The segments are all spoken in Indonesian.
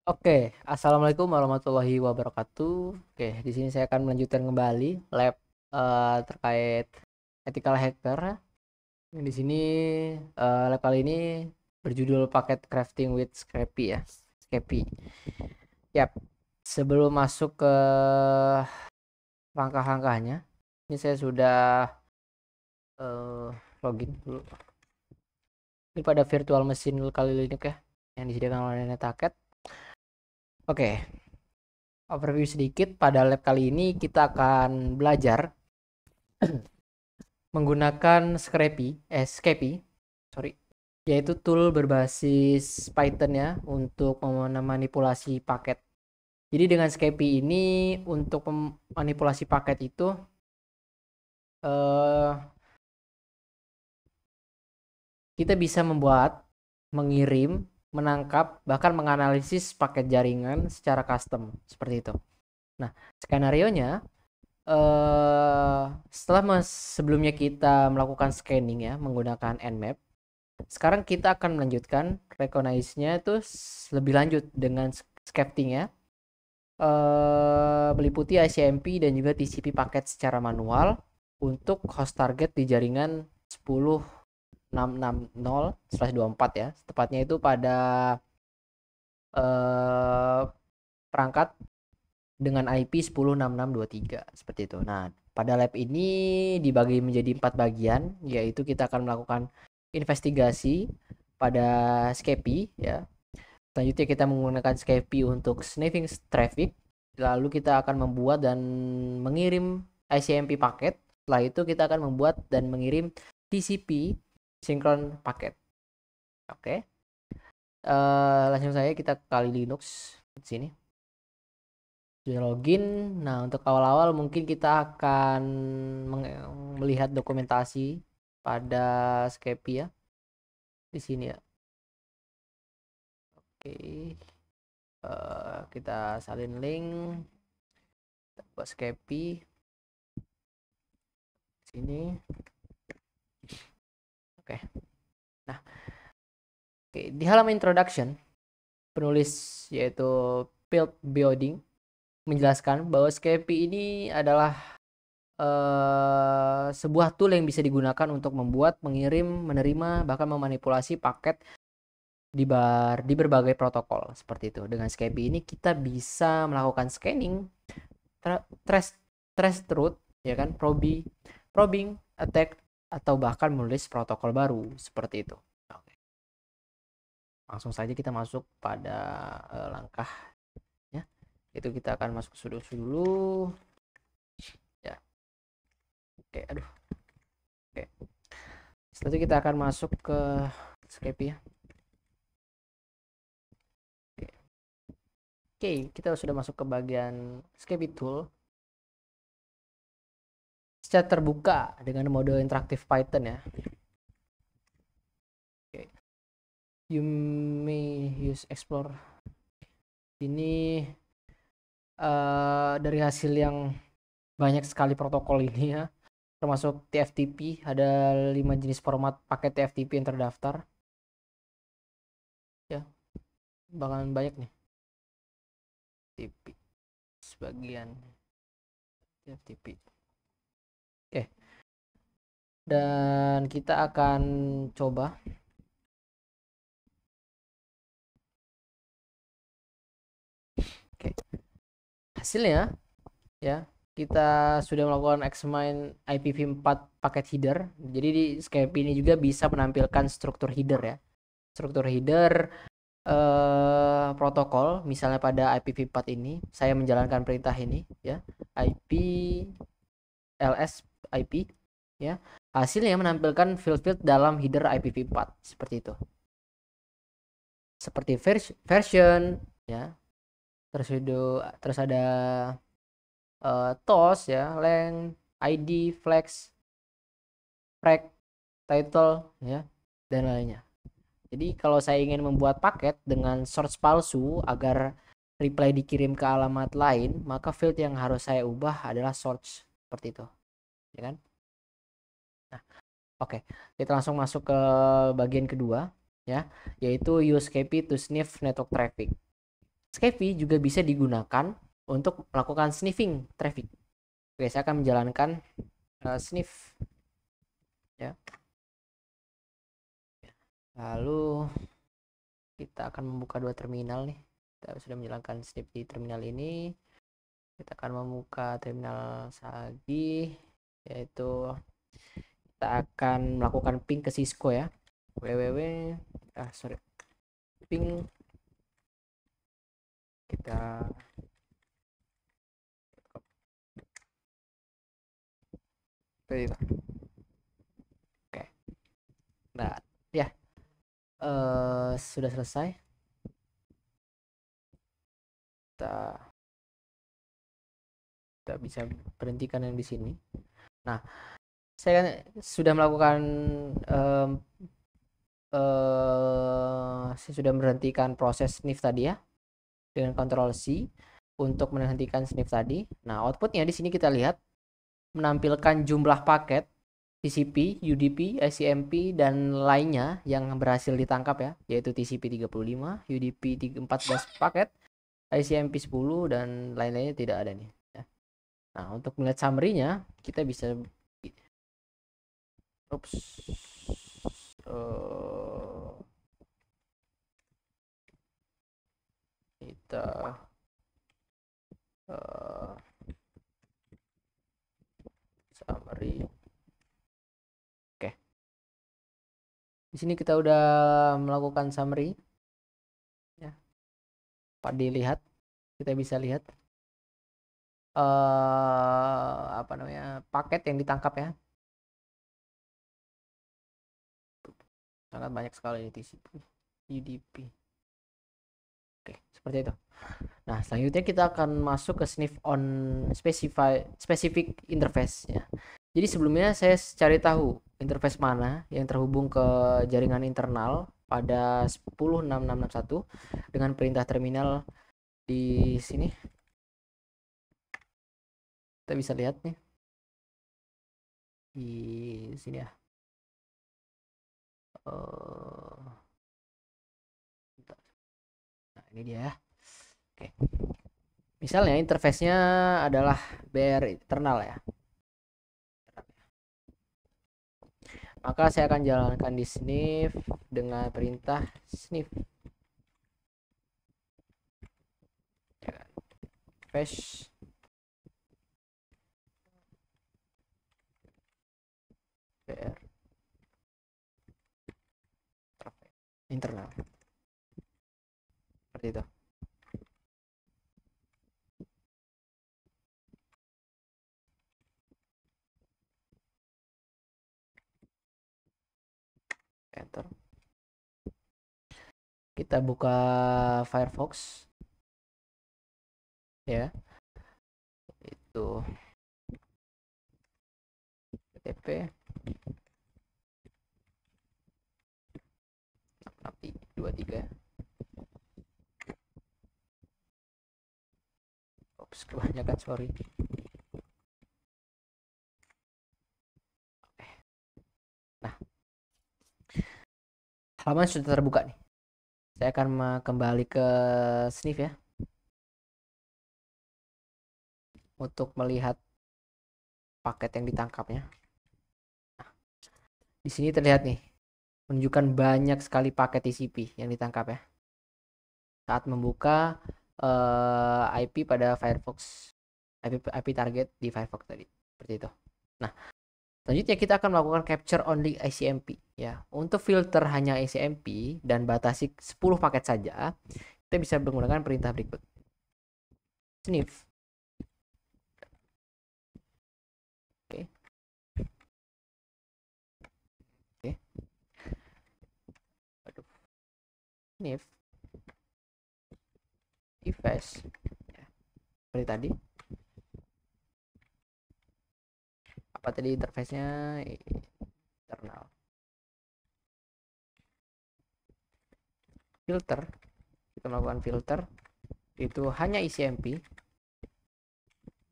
Oke, assalamualaikum warahmatullahi wabarakatuh. Oke, di sini saya akan melanjutkan kembali lab terkait ethical hacker. Di sini lab kali ini berjudul paket crafting with Scrappy ya, Scrappy. Yap, sebelum masuk ke langkah-langkahnya, ini saya sudah eh, login dulu. Ini pada virtual machine kali Linux ya, yang disediakan oleh Netaket. Oke, overview sedikit. Pada lab kali ini kita akan belajar menggunakan Scrappy, sorry, yaitu tool berbasis Python ya untuk memanipulasi paket. Jadi dengan Scrappy ini untuk memanipulasi paket itu eh, kita bisa membuat, mengirim, menangkap, bahkan menganalisis paket jaringan secara custom seperti itu. Nah, skenario-nya sebelumnya kita melakukan scanning ya menggunakan Nmap. Sekarang kita akan melanjutkan recognize-nya itu lebih lanjut dengan scripting ya. Meliputi ICMP dan juga TCP paket secara manual untuk host target di jaringan 10.660/24 ya. Tepatnya itu pada eh, perangkat dengan IP 10.6623 seperti itu. Nah, pada lab ini dibagi menjadi 4 bagian, yaitu kita akan melakukan investigasi pada Skepi ya. Selanjutnya kita menggunakan Skepi untuk sniffing traffic. Lalu kita akan membuat dan mengirim ICMP paket. Setelah itu kita akan membuat dan mengirim TCP synchron paket. Oke. Langsung saja kita kali Linux di sini. Sudah login. Nah, untuk awal-awal mungkin kita akan melihat dokumentasi pada Skepi ya. Di sini ya. Oke. Kita salin link buat Skepi sini. Oke. Nah, oke, di halaman introduction penulis yaitu Field Building menjelaskan bahwa Skepi ini adalah sebuah tool yang bisa digunakan untuk membuat, mengirim, menerima, bahkan memanipulasi paket di berbagai protokol seperti itu. Dengan Skepi ini kita bisa melakukan scanning, trace trace truth, ya kan, probing, attack, atau bahkan menulis protokol baru seperti itu. Oke. Langsung saja kita masuk pada langkah ya. Itu kita akan masuk sudo dulu. Ya. Oke, aduh. Oke. Setelah itu kita akan masuk ke Skype ya. Oke, kita sudah masuk ke bagian Skype tool. Secara terbuka dengan mode interaktif Python ya. Oke. You may use explore. Ini dari hasil yang banyak sekali protokol ini ya, termasuk TFTP, ada 5 jenis format paket TFTP yang terdaftar ya, bahkan banyak nih TFTP sebagian TFTP. Oke, dan kita akan coba oke, hasilnya ya. Kita sudah melakukan examine IPv4 paket header. Jadi di Skype ini juga bisa menampilkan struktur header ya. Struktur header protokol, misalnya pada IPv4 ini saya menjalankan perintah ini ya, IP ls IP ya, hasilnya menampilkan field dalam header IPv4 seperti itu, seperti version ya, terus ada TOS ya, length, ID, flex, frag, title ya, dan lainnya. Jadi kalau saya ingin membuat paket dengan source palsu agar reply dikirim ke alamat lain, maka field yang harus saya ubah adalah source seperti itu, ya kan? Nah, oke, kita langsung masuk ke bagian kedua, ya, yaitu use KP to sniff network traffic. Scafy juga bisa digunakan untuk melakukan sniffing traffic. Oke, saya akan menjalankan sniff ya. Lalu kita akan membuka dua terminal nih. Kita sudah menjalankan sniff di terminal ini. Kita akan membuka terminal lagi, yaitu kita akan melakukan ping ke Cisco ya. Ping kita itu. Oke. Nah, ya. Sudah selesai. Kita bisa berhentikan yang di sini. Nah, saya sudah melakukan saya sudah berhentikan proses sniff tadi ya dengan Ctrl C untuk menghentikan sniff tadi. Nah, outputnya di sini kita lihat menampilkan jumlah paket TCP, UDP, ICMP dan lainnya yang berhasil ditangkap ya, yaitu TCP 35, UDP 14 paket, ICMP 10 dan lain-lainnya tidak ada nih ya. Nah, untuk melihat summary-nya kita bisa kita summary. Oke. Di sini kita udah melakukan summary. Ya. Pak dilihat, kita bisa lihat apa namanya paket yang ditangkap ya. Sangat banyak sekali di TCP, UDP. Oke, seperti itu. Nah, selanjutnya kita akan masuk ke sniff on specific interface ya. Jadi sebelumnya saya cari tahu interface mana yang terhubung ke jaringan internal pada 10.6661 dengan perintah terminal di sini. Kita bisa lihat nih di sini ya. Nah, ini dia ya. Oke. Misalnya interface-nya adalah BR internal ya. Maka saya akan jalankan di sniff dengan perintah sniff. Fetch BR internal. Seperti itu. Enter. Kita buka Firefox ya, itu http 23. Ops, kebanyakan, sorry. Nah, halaman sudah terbuka nih. Saya akan kembali ke sniff ya untuk melihat paket yang ditangkapnya. Nah, di sini terlihat nih menunjukkan banyak sekali paket TCP yang ditangkap ya saat membuka IP pada Firefox, IP target di Firefox tadi, seperti itu. Nah, selanjutnya kita akan melakukan capture only ICMP ya. Untuk filter hanya ICMP dan batasi 10 paket saja, kita bisa menggunakan perintah berikut. Sniff. Oke. Oke. Aduh. Sniff. Device. Ya. Seperti tadi. Apa tadi interface-nya? Internal. Filter. Kita melakukan filter. Itu hanya ICMP.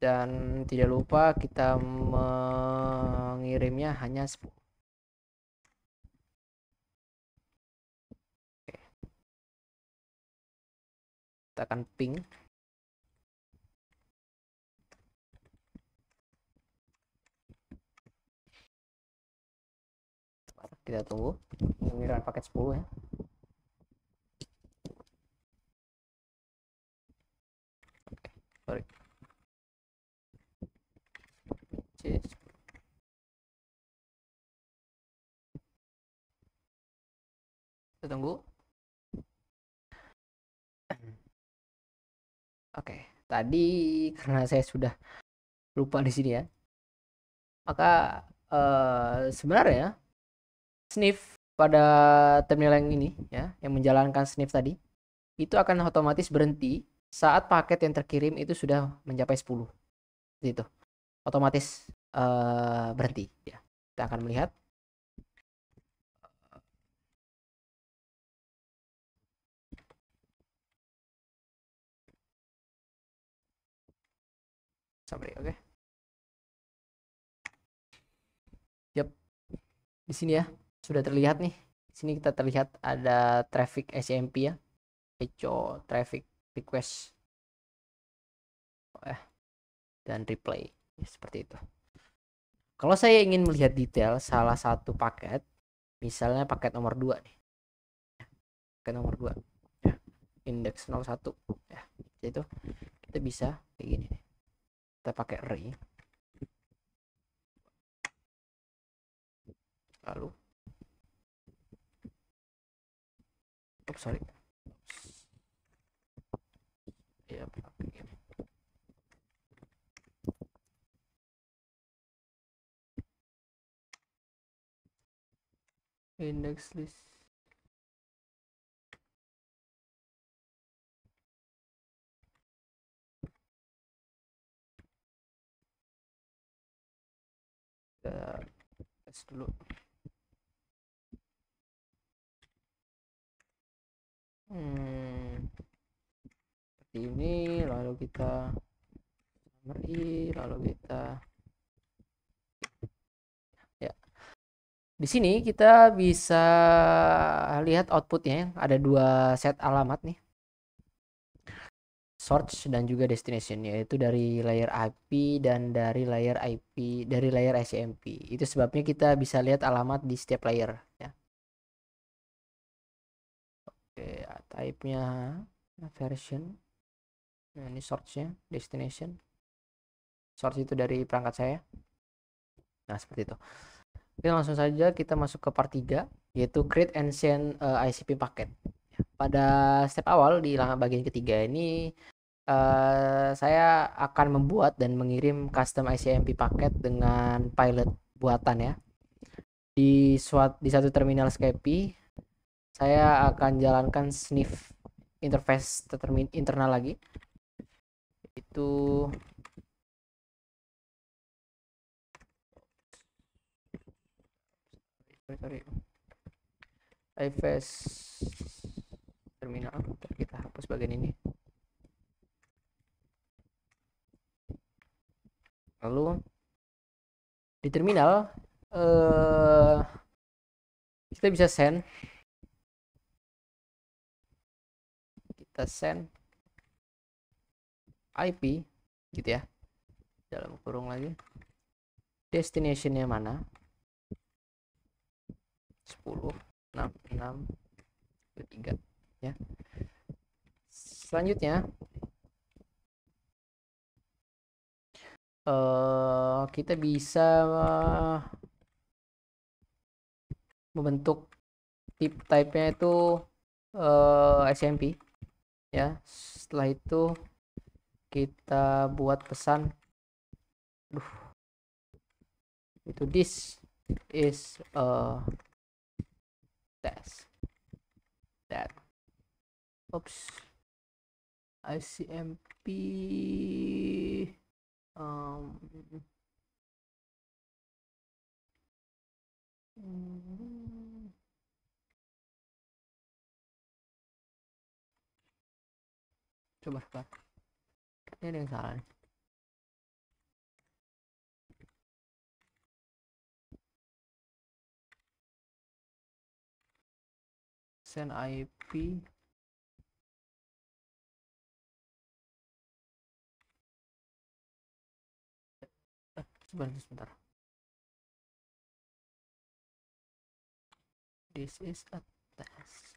Dan tidak lupa kita mengirimnya hanya 10. tekan ping. Kita tunggu pengiriman paket 10 ya. Sorry. Kita tunggu. Oke, tadi karena saya sudah lupa di sini ya, maka sebenarnya sniff pada terminal yang ini ya, yang menjalankan sniff tadi, itu akan otomatis berhenti saat paket yang terkirim itu sudah mencapai 10. Gitu. Otomatis berhenti ya. Kita akan melihat. Sampai, oke. Yap. Di sini ya sudah terlihat nih. Di sini kita terlihat ada traffic SMP ya. Echo traffic request dan replay ya, seperti itu. Kalau saya ingin melihat detail salah satu paket, misalnya paket nomor 2 nih. Paket nomor 2 ya. Indeks 01 ya. Itu kita bisa kayak gini nih. Kita pakai array. Lalu sorry. Ya, pakai gini. Index list. Kita tes dulu. Seperti ini, lalu kita summary, lalu kita ya. Di sini kita bisa lihat outputnya ya. Ada 2 set alamat nih. Source dan juga destination, yaitu dari layer IP dan dari layer IP dari layer SMP. Itu sebabnya kita bisa lihat alamat di setiap layer ya. Oke, type-nya version. Nah, ini source-nya, destination. Source itu dari perangkat saya. Nah, seperti itu. Oke, langsung saja kita masuk ke part 3, yaitu create and send ICP packet. Pada step awal di bagian ketiga ini saya akan membuat dan mengirim custom ICMP paket dengan pilot buatan ya. Di satu terminal Skype saya akan jalankan sniff interface internal lagi. Itu IFS terminal. Kita hapus bagian ini. Lalu di terminal kita bisa send IP gitu ya, dalam kurung lagi destinationnya mana 10 6 6 3 ya. Selanjutnya kita bisa membentuk type-nya itu SMP ya. Setelah itu kita buat pesan itu this is a test that oops ICMP coba ini ada yang salah nih. Send IP sebentar. This is a test.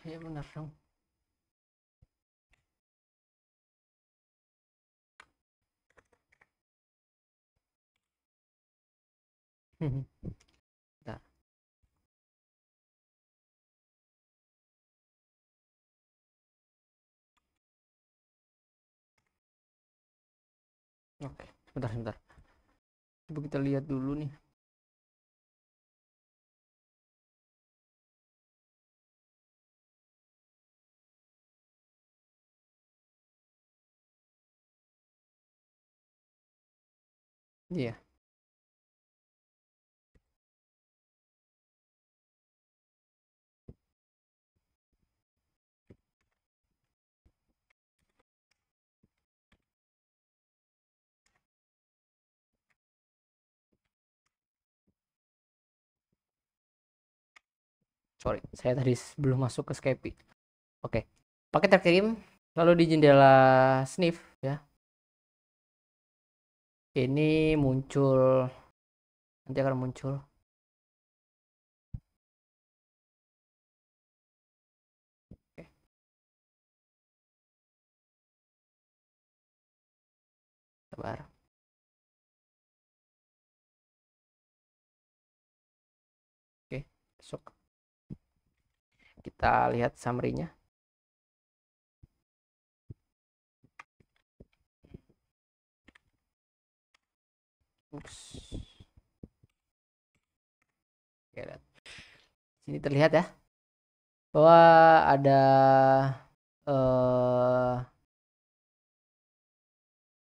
Ya benar dong. Bentar. Oke, sebentar. Coba kita lihat dulu nih. Iya. Sorry, saya tadi belum masuk ke Skype. Oke. Paket terkirim lalu di jendela sniff ya. Ini muncul, nanti akan muncul. Oke. Sabar. Oke, masuk. Kita lihat summary-nya. Ups. Oke, lihat. Sini terlihat ya bahwa ada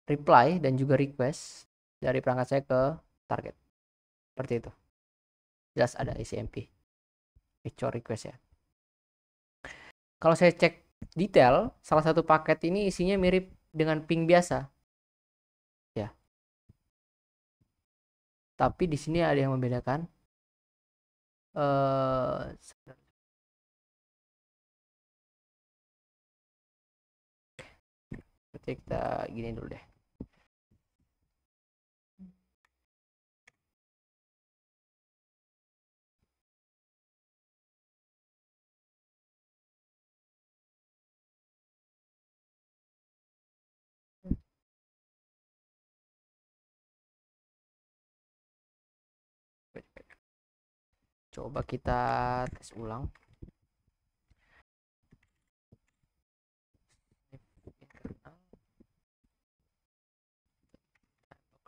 reply dan juga request dari perangkat saya ke target. Seperti itu. Jelas ada ICMP. Picture request ya. Kalau saya cek detail, salah satu paket ini isinya mirip dengan ping biasa. Ya. Tapi di sini ada yang membedakan. Kita gini dulu deh. Coba kita tes ulang.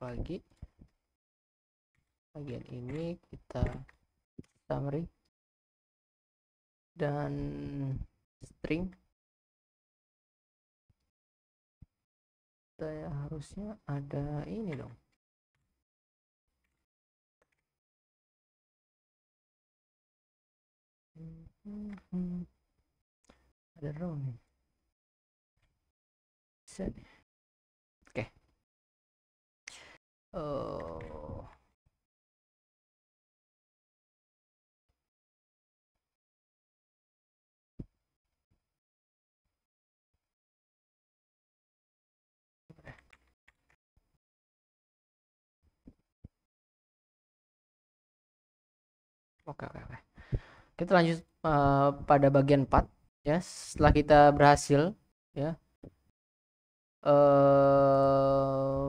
Lagi bagian ini kita summary dan string. Saya harusnya ada ini dong. Ada row nih. Bisa nih. Oke. Oke. Kita lanjut pada bagian 4 ya. Setelah kita berhasil ya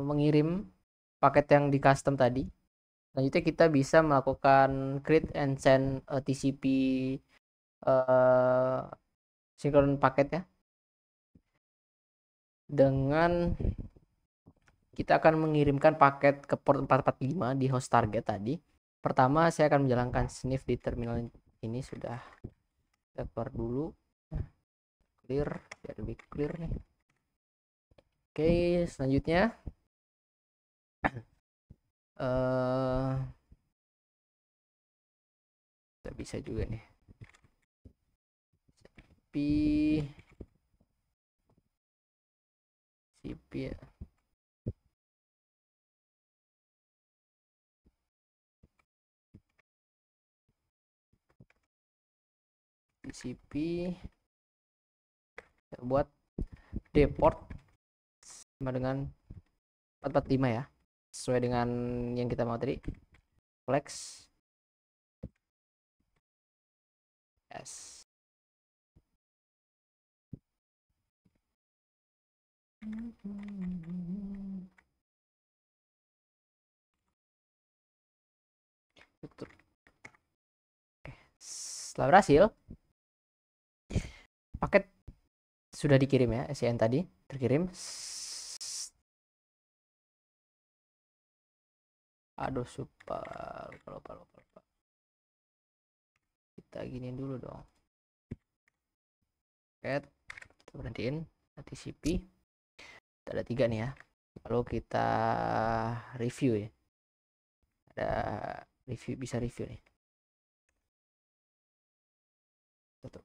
mengirim paket yang di custom tadi, selanjutnya kita bisa melakukan create and send TCP sinkron paket ya, dengan kita akan mengirimkan paket ke port 445 di host target tadi. Pertama saya akan menjalankan sniff di terminal ini. Sudah kita keluar dulu, clear biar lebih clear nih. Oke, selanjutnya kita bisa juga nih CP ya. TCP kita buat deport sama dengan 445 ya, sesuai dengan yang kita mau tadi. Flex yes. Tutup. Oke. Setelah berhasil, paket sudah dikirim ya, SCN tadi terkirim. Aduh, super lupa. Kita giniin dulu dong. Paket, kita berhentiin TCP. Ada 3 nih ya. Lalu kita review ya. Ada review, bisa review nih. Tutup.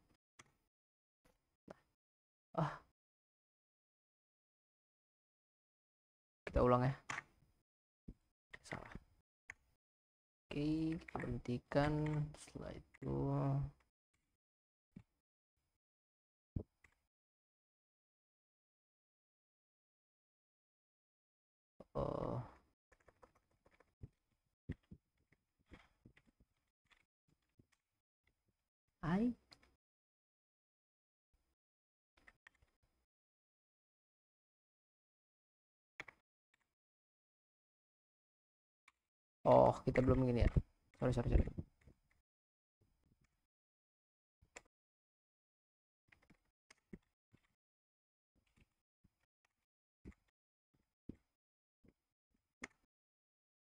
Kita ulang ya. Salah. Oke, kita berhentikan. Setelah itu hai. Oh, kita belum gini ya. Sorry.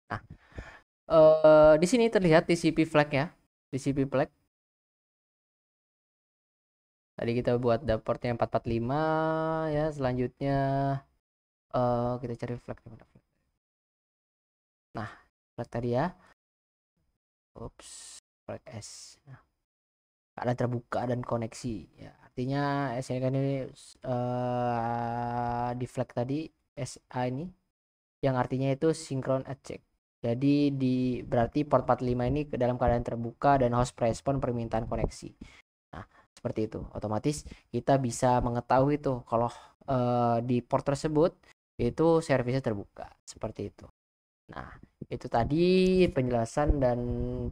Nah, di sini terlihat TCP flag ya. TCP flag. Tadi kita buat portnya 445 ya. Selanjutnya kita cari flag. Nah, flag tadi ya. Oops, flag S. Nah, ada terbuka dan koneksi ya. Artinya SNK ini di flag tadi SA ini yang artinya itu synchron check. Jadi berarti port 45 ini ke dalam keadaan terbuka dan host respon permintaan koneksi. Nah, seperti itu. Otomatis kita bisa mengetahui tuh kalau di port tersebut itu servisnya terbuka. Seperti itu. Nah, itu tadi penjelasan dan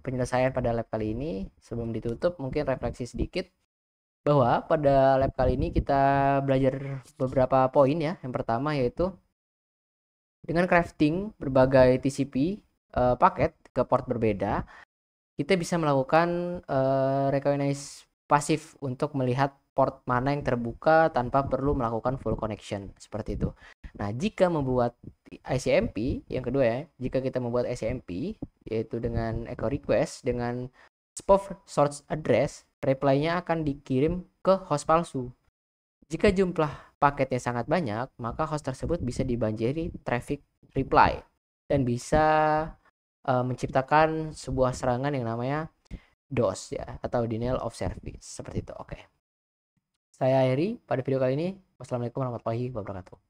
penyelesaian pada lab kali ini. Sebelum ditutup, mungkin refleksi sedikit bahwa pada lab kali ini kita belajar beberapa poin ya. Yang pertama yaitu dengan crafting berbagai TCP paket ke port berbeda, kita bisa melakukan recognize pasif untuk melihat port mana yang terbuka tanpa perlu melakukan full connection seperti itu. Nah, jika membuat ICMP yang kedua ya, jika kita membuat ICMP yaitu dengan echo request dengan spoof source address, reply-nya akan dikirim ke host palsu. Jika jumlah paketnya sangat banyak, maka host tersebut bisa dibanjiri traffic reply dan bisa menciptakan sebuah serangan yang namanya DOS ya, atau denial of service seperti itu. Oke. Saya akhiri pada video kali ini. Wassalamualaikum warahmatullahi wabarakatuh.